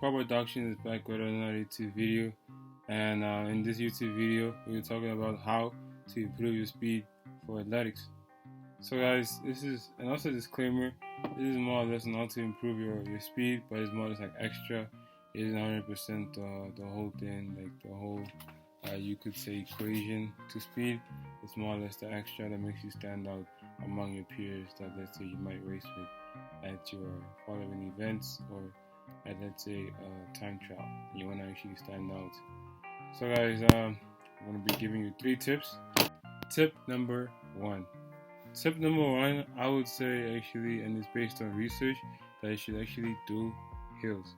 Car Production is back with another YouTube video, and in this YouTube video, we're talking about how to improve your speed for athletics. So, guys, this is, and also disclaimer, this is more or less on how to improve your speed, but it's more or less like extra. It isn't 100% the whole thing, like the whole, you could say, equation to speed. It's more or less the extra that makes you stand out among your peers that, let's say, you might race with at your following events, or at, let's say, time trial. You want to actually stand out. So, guys, I'm going to be giving you 3 tips. Tip number 1. Tip number 1, I would say actually, and it's based on research, that you should actually do hills.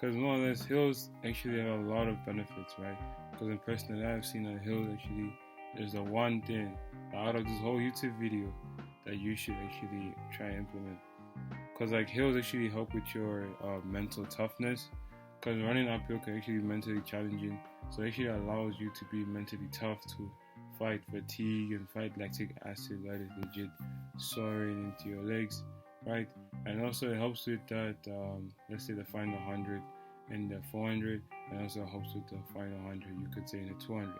Because more or less, hills actually have a lot of benefits, right? Because in personally, I've seen that hills actually, there's the one thing out of this whole YouTube video that you should actually try and implement. Because like hills actually help with your mental toughness. Because running uphill can actually be mentally challenging. So it actually allows you to be mentally tough to fight fatigue and fight lactic acid that is legit soaring into your legs, right? And also it helps with that, let's say the final 100 and the 400, and also helps with the final 100, you could say in the 200,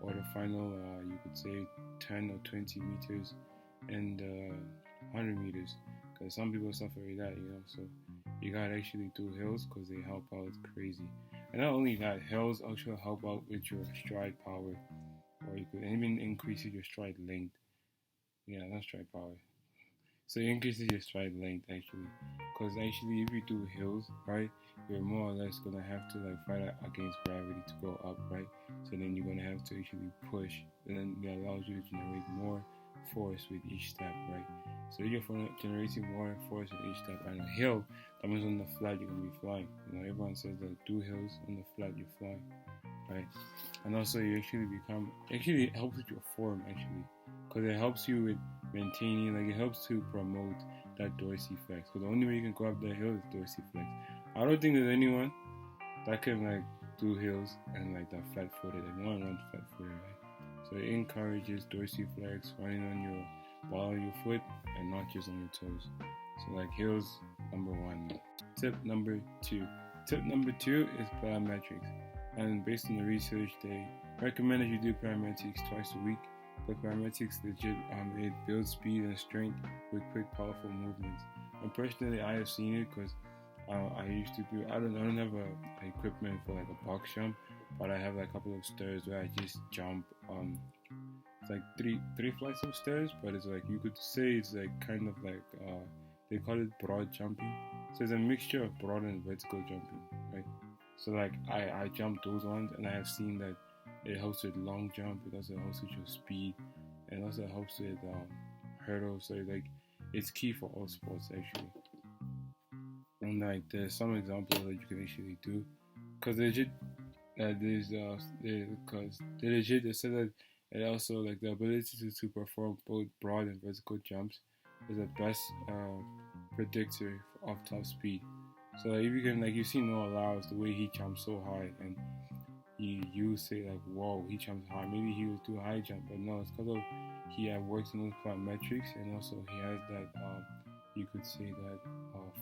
or the final, you could say 10 or 20 meters and 100 meters. Because some people suffer with that, so you gotta actually do hills because they help out crazy. And not only that, hills also help out with your stride power, or you could even increase your stride length. Yeah, not stride power. So it increases your stride length actually, because actually if you do hills, right, you're more or less gonna have to like fight against gravity to go up, right? So then you're gonna have to actually push, and then it allows you to generate more force with each step, right? So you're generating more force with each step. And a hill, that means on the flat you're gonna be flying. Everyone says that do hills on the flat you fly, right? And also you actually it helps with your form actually, because it helps you with maintaining, like it helps to promote that dorsiflex. Because the only way you can go up that hill is dorsiflex. I don't think there's anyone that can like do hills and like that flat footed. Like no one runs flat footed, right? So it encourages dorsiflex, running on your ball of your foot and not just on your toes. So like hills, number 1. Tip number 2. Tip number 2 is plyometrics. And based on the research, they recommend that you do plyometrics twice a week. But plyometrics legit, it builds speed and strength with quick, powerful movements. And personally, I have seen it because I used to do. I don't have a equipment for like a box jump, but I have like a couple of stairs where I just jump. It's like three flights of stairs, but it's like you could say it's like kind of like they call it broad jumping. So it's a mixture of broad and vertical jumping, right? So like I jump those ones, and I have seen that it helps with long jump. It also helps with your speed, and also helps with hurdles. So like it's key for all sports actually. And like there's some examples that you can actually do, because legit they said that it also like the ability to perform both broad and vertical jumps is the best predictor of top speed. So like, if you can, like you see Noah Lyles, the way he jumps so high, and you say like, whoa, he jumps high. Maybe he was too high jump, but no, it's because of he had worked on those plyometrics, and also he has that you could say that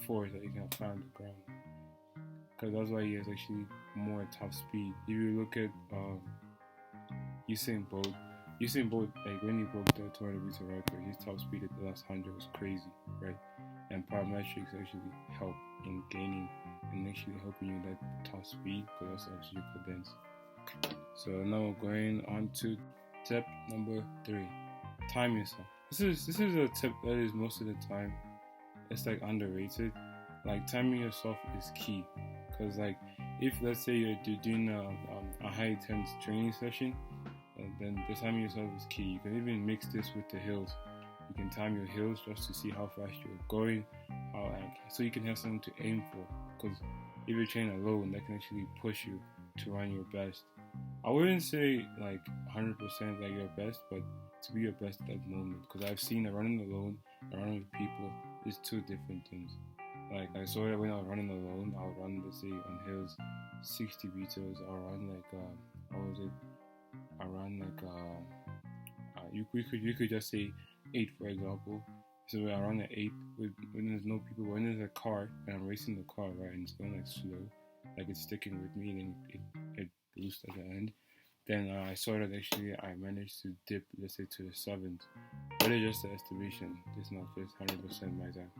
force that he can apply on the ground. Because that's why he has actually more top speed. If you look at Usain Bolt, like when he broke the 200 meter record, his top speed at the last 100 was crazy, right? And plyometrics actually help in gaining and actually helping you that top speed, because also helps you cadence. So now we're going on to tip number 3: time yourself. This is a tip that is most of the time it's like underrated. Like timing yourself is key, because like if let's say you're doing a high intense training session, then the timing yourself is key. You can even mix this with the hills. You can time your hills just to see how fast you're going, so you can have something to aim for. Because if you're training alone, that can actually push you to run your best. I wouldn't say like 100% like your best, but to be your best at that moment. Because I've seen that running alone and running with people is 2 different things. Like I saw that when I was running alone, I'll run, let's say on hills 60 meters. I'll run like what was it? I run like you could just say 8, for example. So I run at 8 when there's no people. When there's a car and I'm racing the car, right, and it's going like slow, like it's sticking with me, and it boosts at the end. Then I saw that actually I managed to dip, let's say, to the sevens, but it's just an estimation. It's not just 100% my time.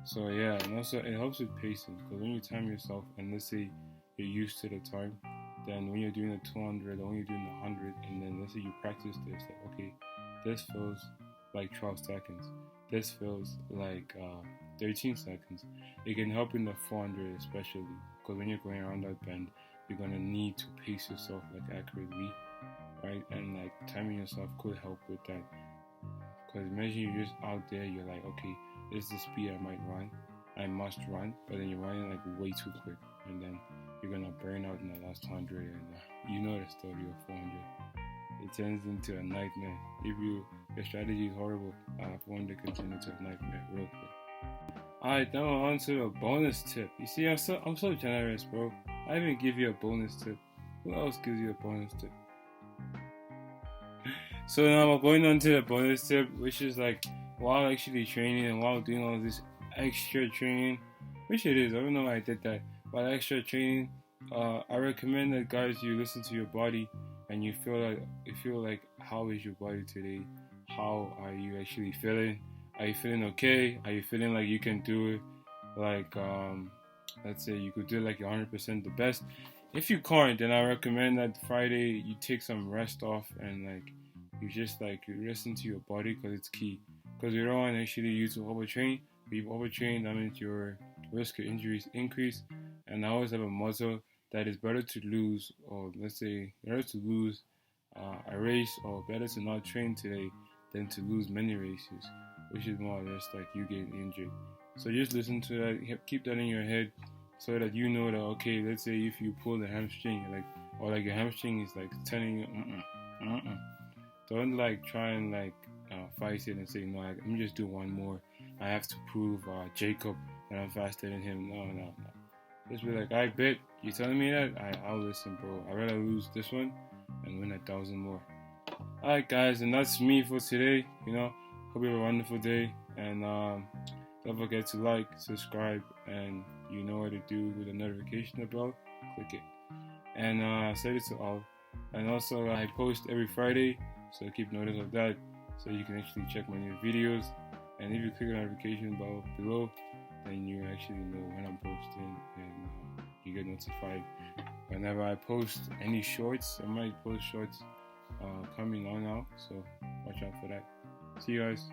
So yeah, and also it helps with pacing, because when you time yourself and let's say you're used to the time, then when you're doing the 200 or when you're doing the 100, and then let's say you practice this, like okay, this feels like 12 seconds, this feels like 13 seconds. It can help in the 400 especially, because when you're going around that bend, you're gonna need to pace yourself like accurately, right? And like timing yourself could help with that. Because imagine you're just out there, you're like, okay, this is the speed I might run, I must run, but then you're running like way too quick, and then you're gonna burn out in the last 100, and you know the story of 400. It turns into a nightmare. If your strategy is horrible, 400 can turn into a nightmare real quick. Alright, now on to a bonus tip. You see, I'm so generous, bro. I even give you a bonus tip. Who else gives you a bonus tip? So now we're going on to the bonus tip, which is like while actually training and while doing all this extra training, which it is. I don't know why I did that. But extra training, I recommend that guys you listen to your body and you feel like how is your body today? How are you actually feeling? Are you feeling okay? Are you feeling like you can do it? Like let's say you could do like 100% the best. If you can't, then I recommend that Friday you take some rest off and like you listen to your body, because it's key. Because you don't want actually you to overtrain. If you overtrain, that means your risk of injuries increase. And I always have a motto that it's better to lose, or let's say better to lose a race, or better to not train today than to lose many races, which is more or less like you getting injured. So just listen to that, keep that in your head, so that you know that okay, let's say if you pull the hamstring, like or like your hamstring is like telling you, don't like try and like fight it and say no, let me just do one more. I have to prove Jacob that I'm faster than him. No. Just be like, I bet you telling me that I'll listen, bro. I'd rather lose this one and win 1,000 more. Alright, guys, and that's me for today. Hope you have a wonderful day, and don't forget to like, subscribe, and you know what to do with the notification bell. Click it, and I said it to all. And also, I post every Friday, so keep notice of that, so you can actually check my new videos. And if you click the notification bell below, then you actually know when I'm posting, and you get notified whenever I post any shorts. I might post shorts coming on now, so watch out for that. See you guys.